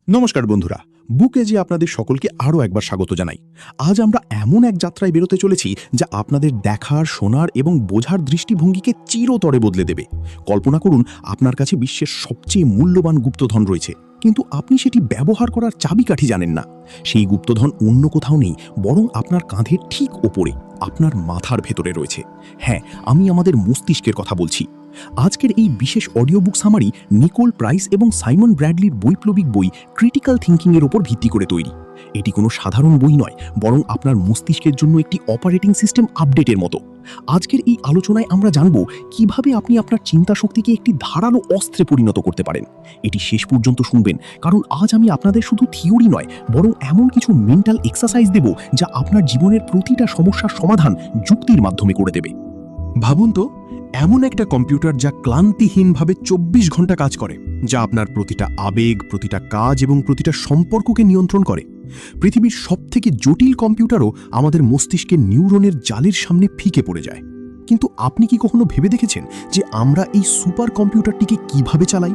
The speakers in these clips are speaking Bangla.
নমস্কার বন্ধুরা, বুক এজে আপনাদের সকলকে আরও একবার স্বাগত জানাই। আজ আমরা এমন এক যাত্রায় বেরোতে চলেছি যা আপনাদের দেখার, শোনার এবং বোঝার দৃষ্টিভঙ্গিকে চিরতরে বদলে দেবে। কল্পনা করুন আপনার কাছে বিশ্বের সবচেয়ে মূল্যবান গুপ্তধন রয়েছে, কিন্তু আপনি সেটি ব্যবহার করার চাবিকাঠি জানেন না। সেই গুপ্তধন অন্য কোথাও নেই, বরং আপনার কাঁধের ঠিক ওপরে, আপনার মাথার ভেতরে রয়েছে। হ্যাঁ, আমি আমাদের মস্তিষ্কের কথা বলছি। আজকের এই বিশেষ audio book summary Nicole price এবং সাইমন ব্র্যাডলির বৈপ্লবিক বই ক্রিটিক্যাল থিঙ্কিংয়ের ওপর ভিত্তি করে তৈরি। এটি কোনো সাধারণ বই নয়, বরং আপনার মস্তিষ্কের জন্য একটি অপারেটিং সিস্টেম আপডেটের মতো। আজকের এই আলোচনায় আমরা জানব কিভাবে আপনি আপনার চিন্তা শক্তিকে একটি ধারালো অস্ত্রে পরিণত করতে পারেন। এটি শেষ পর্যন্ত শুনবেন, কারণ আজ আমি আপনাদের শুধু থিওরি নয়, বরং এমন কিছু মেন্টাল এক্সারসাইজ দেব যা আপনার জীবনের প্রতিটা সমস্যার সমাধান যুক্তির মাধ্যমে করে দেবে। ভাবুন তো, এমন একটা কম্পিউটার যা ক্লান্তিহীনভাবে 24 ঘন্টা কাজ করে, যা আপনার প্রতিটা আবেগ, প্রতিটা কাজ এবং প্রতিটা সম্পর্ককে নিয়ন্ত্রণ করে। পৃথিবীর সবথেকে জটিল কম্পিউটারও আমাদের মস্তিষ্কের নিউরনের জালের সামনে ফিকে পড়ে যায়। কিন্তু আপনি কি কখনো ভেবে দেখেছেন যে আমরা এই সুপার কম্পিউটারটিকে কিভাবে চালাই?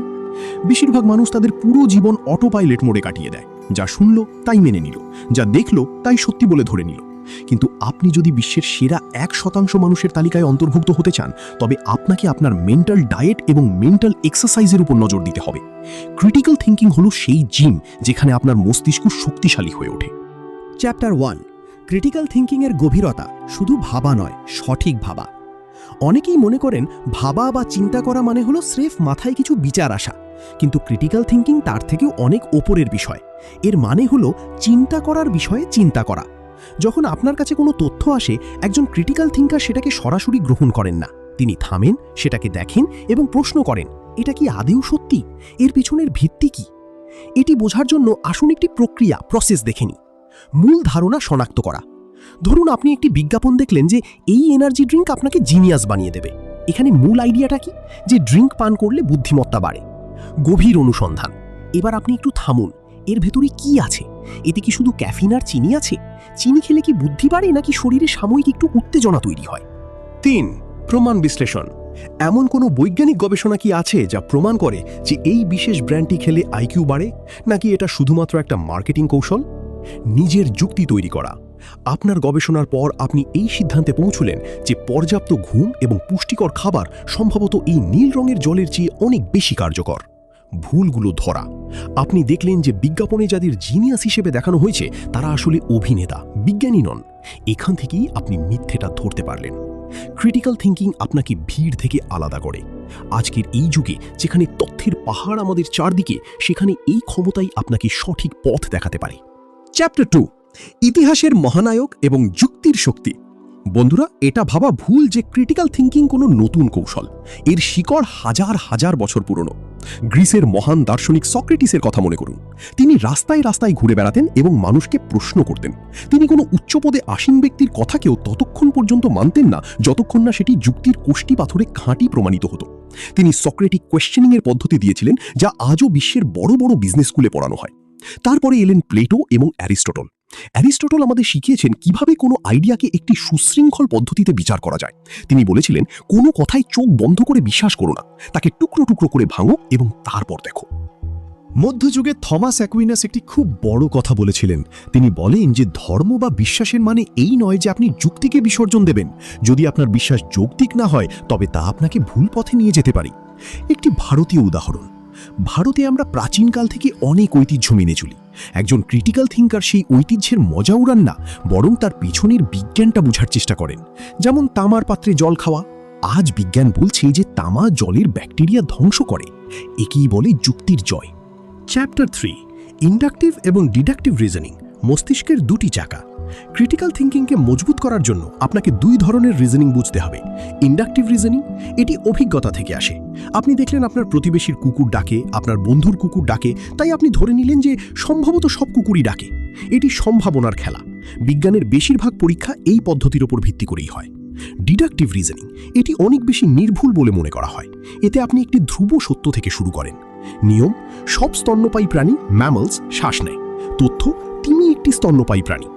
বেশিরভাগ মানুষ তাদের পুরো জীবন অটো পাইলট মোডে কাটিয়ে দেয়। যা শুনল তাই মেনে নিল, যা দেখল তাই সত্যি বলে ধরে নিল। কিন্তু আপনি যদি বিশ্বের সেরা 1% মানুষের তালিকায় অন্তর্ভুক্ত হতে চান, তবে আপনাকে আপনার মেন্টাল ডায়েট এবং মেন্টাল এক্সারসাইজের উপর নজর দিতে হবে। ক্রিটিক্যাল থিঙ্কিং হলো সেই জিম যেখানে আপনার মস্তিষ্ক শক্তিশালী হয়ে ওঠে। চ্যাপ্টার 1, ক্রিটিক্যাল থিঙ্কিংয়ের গভীরতা শুধু ভাবা নয়, সঠিক ভাবা। অনেকেই মনে করেন ভাবা বা চিন্তা করা মানে হলো স্রেফ মাথায় কিছু বিচার আসা, কিন্তু ক্রিটিক্যাল থিঙ্কিং তার থেকেও অনেক ওপরের বিষয়। এর মানে হলো চিন্তা করার বিষয়ে চিন্তা করা। যখন আপনার কাছে কোনো তথ্য আসে, একজন ক্রিটিক্যাল থিঙ্কার সেটাকে সরাসরি গ্রহণ করেন না। তিনি থামেন, সেটাকে দেখেন এবং প্রশ্ন করেন, এটা কি আদৌ সত্যি? এর পিছনের ভিত্তি কি? এটি বোঝার জন্য আসুন একটি প্রসেস দেখে নিই। মূল ধারণা শনাক্ত করা। ধরুন আপনি একটি বিজ্ঞাপন দেখলেন যে এই এনার্জি ড্রিঙ্ক আপনাকে জিনিয়াস বানিয়ে দেবে। এখানে মূল আইডিয়াটা কি? যে ড্রিঙ্ক পান করলে বুদ্ধিমত্তা বাড়ে। গভীর অনুসন্ধান। এবার আপনি একটু থামুন, এর ভেতরে কি আছে? এতে কি শুধু ক্যাফিন আর চিনি আছে? চিনি খেলে কি বুদ্ধি বাড়ে, নাকি শরীরে সাময়িক একটু উত্তেজনা তৈরি হয়? 3. প্রমাণ বিশ্লেষণ। এমন কোনো বৈজ্ঞানিক গবেষণা কি আছে যা প্রমাণ করে যে এই বিশেষ ব্র্যান্ডটি খেলে আইকিউ বাড়ে, নাকি এটা শুধুমাত্র একটা মার্কেটিং কৌশল? নিজের যুক্তি তৈরি করা। আপনার গবেষণার পর আপনি এই সিদ্ধান্তে পৌঁছলেন যে পর্যাপ্ত ঘুম এবং পুষ্টিকর খাবার সম্ভবত এই নীল রঙের জলের চেয়ে অনেক বেশি কার্যকর। ভুলগুলো ধরা। আপনি দেখলেন যে বিজ্ঞাপনে যাদের জিনিয়াস হিসেবে দেখানো হয়েছে তারা আসলে অভিনেতা, বিজ্ঞানী নন। এখান থেকেই আপনি মিথ্যেটা ধরতে পারলেন। ক্রিটিক্যাল থিঙ্কিং আপনাকে ভিড় থেকে আলাদা করে। আজকের এই যুগে যেখানে তথ্যের পাহাড় আমাদের চারদিকে, সেখানে এই ক্ষমতাই আপনাকে সঠিক পথ দেখাতে পারে। চ্যাপ্টার 2, ইতিহাসের মহানায়ক এবং যুক্তির শক্তি। বন্ধুরা, এটা ভাবা ভুল যে ক্রিটিক্যাল থিঙ্কিং কোনো নতুন কৌশল। এর শিকড় হাজার হাজার বছর পুরনো। গ্রিসের মহান দার্শনিক সক্রেটিসের কথা মনে করুন। তিনি রাস্তায় রাস্তায় ঘুরে বেড়াতেন এবং মানুষকে প্রশ্ন করতেন। তিনি কোনো উচ্চপদে আসীন ব্যক্তির কথাকেও ততক্ষণ পর্যন্ত মানতেন না যতক্ষণ না সেটি যুক্তির কোষ্ঠী পাথরে খাঁটি প্রমাণিত হতো। তিনি সক্রেটিক কোয়েশ্চেনিংয়ের পদ্ধতি দিয়েছিলেন, যা আজও বিশ্বের বড় বড় বিজনেস স্কুলে পড়ানো হয়। তারপরে এলেন প্লেটো এবং অ্যারিস্টটল। অ্যারিস্টটল আমাদের শিখিয়েছেন কিভাবে কোনো আইডিয়াকে একটি সুশৃঙ্খল পদ্ধতিতে বিচার করা যায়। তিনি বলেছিলেন, কোনো কথায় চোখ বন্ধ করে বিশ্বাস করো না, তাকে টুকরো টুকরো করে ভাঙো এবং তারপর দেখো। মধ্যযুগে থমাস অ্যাকুইনাস একটি খুব বড় কথা বলেছিলেন। তিনি বলেন যে ধর্ম বা বিশ্বাসের মানে এই নয় যে আপনি যুক্তিকে বিসর্জন দেবেন। যদি আপনার বিশ্বাস যৌক্তিক না হয়, তবে তা আপনাকে ভুল পথে নিয়ে যেতে পারে। একটি ভারতীয় উদাহরণ। ভারতে আমরা প্রাচীনকাল থেকে অনেক ঐতিহ্য মেনে চলি। একজন ক্রিটিক্যাল থিঙ্কার সেই ঐতিহ্যের মজা উড়ান না, বরং তার পেছনের বিজ্ঞানটা বোঝার চেষ্টা করেন। যেমন তামার পাত্রে জল খাওয়া। আজ বিজ্ঞান বলছে যে তামা জলের ব্যাকটেরিয়া ধ্বংস করে। একেই বলে যুক্তির জয়। চ্যাপ্টার 3, ইন্ডাকটিভ এবং ডিডাকটিভ রিজনিং। মস্তিষ্কের দুটি চাকা। ক্রিটিক্যাল থিঙ্কিংকে মজবুত করার জন্য আপনাকে 2 ধরনের রিজনিং বুঝতে হবে। ইন্ডাকটিভ রিজনিং, এটি অভিজ্ঞতা থেকে আসে। আপনি দেখলেন আপনার প্রতিবেশীর কুকুর ডাকে, আপনার বন্ধুর কুকুর ডাকে, তাই আপনি ধরে নিলেন যে সম্ভবত সব কুকুরই ডাকে। এটি সম্ভাবনার খেলা। বিজ্ঞানের বেশিরভাগ পরীক্ষা এই পদ্ধতির উপর ভিত্তি করেই হয়। ডিডাকটিভ রিজনিং, এটি অনেক বেশি নির্ভুল বলে মনে করা হয়। এতে আপনি একটি ধ্রুব সত্য থেকে শুরু করেন। নিয়ম, সব স্তন্যপায়ী প্রাণী ম্যামলস শ্বাস নেয়। তথ্য, তিনি একটি স্তন্যপায়ী প্রাণী।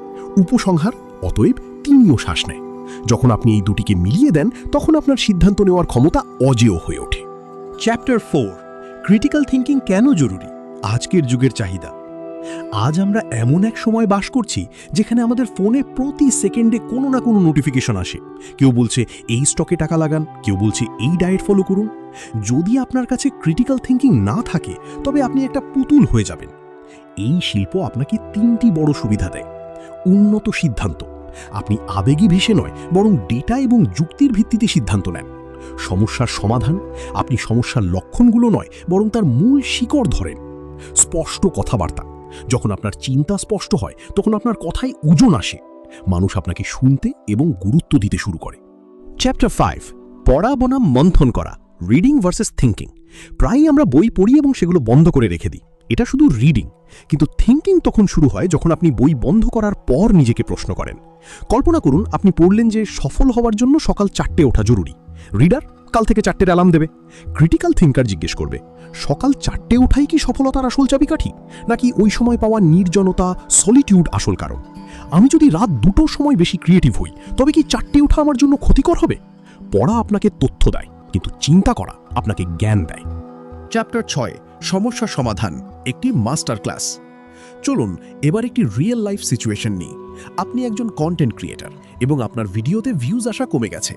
উপসংহার, অতএব তিনিও শ্বাস নেয়। যখন আপনি এই দুটিকে মিলিয়ে দেন, তখন আপনার সিদ্ধান্ত নেওয়ার ক্ষমতা অজেয় হয়ে ওঠে। চ্যাপ্টার 4, ক্রিটিক্যাল থিঙ্কিং কেন জরুরি? আজকের যুগের চাহিদা। আজ আমরা এমন এক সময় বাস করছি যেখানে আমাদের ফোনে প্রতি সেকেন্ডে কোনো না কোনো নোটিফিকেশন আসে। কেউ বলছে এই স্টকে টাকা লাগান, কেউ বলছে এই ডায়েট ফলো করুন। যদি আপনার কাছে ক্রিটিক্যাল থিঙ্কিং না থাকে তবে আপনি একটা পুতুল হয়ে যাবেন। এই শিল্প আপনাকে 3টি বড় সুবিধা দেয়। উন্নত সিদ্ধান্ত, আপনি আবেগী ভেসে নয় বরং ডেটা এবং যুক্তির ভিত্তিতে সিদ্ধান্ত নেন। সমস্যার সমাধান, আপনি সমস্যার লক্ষণগুলো নয় বরং তার মূল শিকড় ধরেন। স্পষ্ট কথাবার্তা, যখন আপনার চিন্তা স্পষ্ট হয় তখন আপনার কথায় ওজন আসে। মানুষ আপনাকে শুনতে এবং গুরুত্ব দিতে শুরু করে। চ্যাপ্টার 5, পড়া বনাম মন্থন করা, রিডিং ভার্সেস থিঙ্কিং। প্রায়ই আমরা বই পড়ি এবং সেগুলো বন্ধ করে রেখে দিই। এটা শুধু রিডিং, কিন্তু থিঙ্কিং তখন শুরু হয় যখন আপনি বই বন্ধ করার পর নিজেকে প্রশ্ন করেন। কল্পনা করুন আপনি পড়লেন যে সফল হওয়ার জন্য সকাল 4টে ওঠা জরুরি। রিডার কাল থেকে 4টের অ্যালার্ম দেবে। ক্রিটিক্যাল থিঙ্কার জিজ্ঞেস করবে, সকাল 4টে ওঠাই কি সফলতার আসল চাবিকাঠি, নাকি ওই সময় পাওয়া নির্জনতা, সলিটিউড আসল কারণ? আমি যদি রাত 2টোর সময় বেশি ক্রিয়েটিভ হই তবে কি 4টে ওঠা আমার জন্য ক্ষতিকর হবে? পড়া আপনাকে তথ্য দেয়, কিন্তু চিন্তা করা আপনাকে জ্ঞান দেয়। চ্যাপ্টার 6, সমস্যা সমাধান, একটি মাস্টার ক্লাস। চলুন এবার একটি রিয়েল লাইফ সিচুয়েশন নিই। আপনি একজন কন্টেন্ট ক্রিয়েটর এবং আপনার ভিডিওতে ভিউজ আসা কমে গেছে।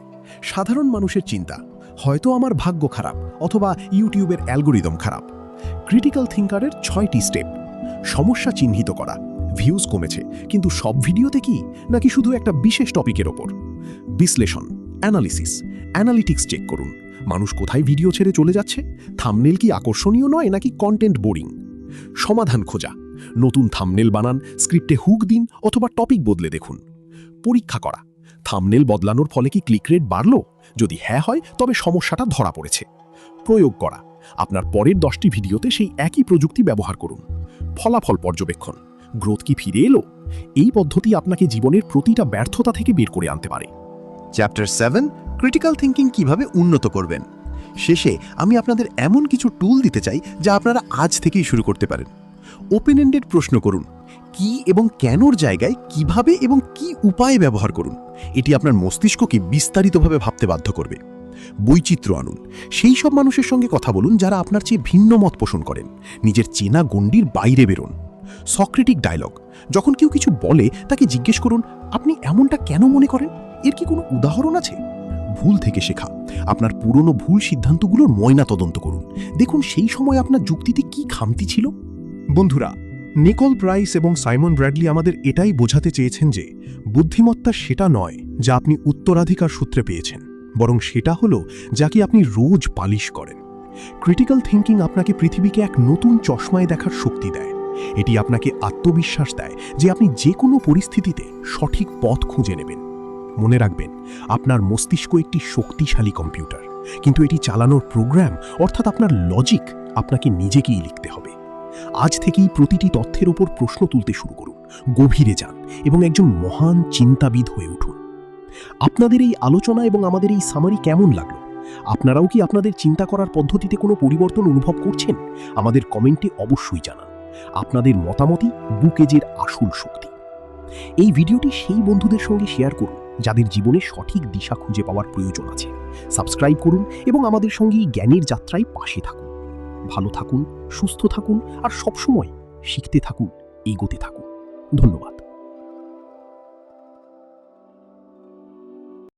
সাধারণ মানুষের চিন্তা, হয়তো আমার ভাগ্য খারাপ অথবা ইউটিউবের অ্যালগোরিদম খারাপ। ক্রিটিক্যাল থিঙ্কারের 6টি স্টেপ। সমস্যা চিহ্নিত করা, ভিউজ কমেছে, কিন্তু সব ভিডিওতে কি, নাকি শুধু একটা বিশেষ টপিকের ওপর? বিশ্লেষণ, অ্যানালিসিস, অ্যানালিটিক্স চেক করুন। মানুষ কোথায় ভিডিও ছেড়ে চলে যাচ্ছে? থাম্বনেল কি আকর্ষণীয় নয়, নাকি কন্টেন্ট বোরিং? সমাধান খোঁজা, নতুন থাম্বনেল বানান, স্ক্রিপ্টে হুক দিন অথবা টপিক বদলে দেখুন। পরীক্ষা করা, থাম্বনেল বদলানোর ফলে কি ক্লিক রেট বাড়ল? যদি হ্যাঁ হয় তবে সমস্যাটা ধরা পড়েছে। প্রয়োগ করা, আপনার পরের 10টি ভিডিওতে সেই একই প্রযুক্তি ব্যবহার করুন। ফলাফল পর্যবেক্ষণ, গ্রোথ কি ফিরে এলো? এই পদ্ধতি আপনাকে জীবনের প্রতিটা ব্যর্থতা থেকে বের করে আনতে পারে। চ্যাপ্টার 7, ক্রিটিক্যাল থিঙ্কিং কিভাবে উন্নত করবেন। শেষে আমি আপনাদের এমন কিছু টুল দিতে চাই যা আপনারা আজ থেকেই শুরু করতে পারেন। ওপেন এন্ডেড প্রশ্ন করুন, কি এবং কেনর জায়গায় কিভাবে এবং কি উপায়ে ব্যবহার করুন। এটি আপনার মস্তিষ্ককে বিস্তারিতভাবে ভাবতে বাধ্য করবে। বৈচিত্র্য আনুন, সেই সব মানুষের সঙ্গে কথা বলুন যারা আপনার চেয়ে ভিন্ন মত পোষণ করেন। নিজের চেনা গণ্ডির বাইরে বেরোন। সক্রেটিক ডায়লগ, যখন কেউ কিছু বলে তাকে জিজ্ঞেস করুন, আপনি এমনটা কেন মনে করেন? এর কি কোনো উদাহরণ আছে? ভুল থেকে শেখা, আপনার পুরনো ভুল সিদ্ধান্তগুলোর ময়না তদন্ত করুন। দেখুন সেই সময় আপনার যুক্তিতে কি খামতি ছিল। বন্ধুরা, নিকোল প্রাইস এবং সাইমন ব্র্যাডলি আমাদের এটাই বোঝাতে চেয়েছেন যে বুদ্ধিমত্তা সেটা নয় যা আপনি উত্তরাধিকার সূত্রে পেয়েছেন, বরং সেটা হলো যাকে আপনি রোজ পালিশ করেন। ক্রিটিক্যাল থিঙ্কিং আপনাকে পৃথিবীকে এক নতুন চশমায় দেখার শক্তি দেয়। এটি আপনাকে আত্মবিশ্বাস দেয় যে আপনি যে কোনো পরিস্থিতিতে সঠিক পথ খুঁজে নেবেন। মনে রাখবেন, আপনার মস্তিষ্ক একটি শক্তিশালী কম্পিউটার, কিন্তু এটি চালানোর প্রোগ্রাম অর্থাৎ আপনার লজিক আপনাকে নিজেকেই লিখতে হবে। আজ থেকেই প্রতিটি তথ্যের ওপর প্রশ্ন তুলতে শুরু করুন, গভীরে যান এবং একজন মহান চিন্তাবিদ হয়ে উঠুন। আপনাদের এই আলোচনা এবং আমাদের এই সামারি কেমন লাগলো? আপনারাও কি আপনাদের চিন্তা করার পদ্ধতিতে কোনো পরিবর্তন অনুভব করছেন? আমাদের কমেন্টে অবশ্যই জানান। আপনাদের মতামতই বুকেজের আসল শক্তি। এই ভিডিওটি সেই বন্ধুদের সঙ্গে শেয়ার করুন যাদের জীবনে সঠিক দিশা খুঁজে পাওয়ার প্রয়োজন আছে। সাবস্ক্রাইব করুন এবং আমাদের সঙ্গে এই জ্ঞানের যাত্রায় পাশে থাকুন। ভালো থাকুন, সুস্থ থাকুন আর সবসময় শিখতে থাকুন, এগোতে থাকুন। ধন্যবাদ।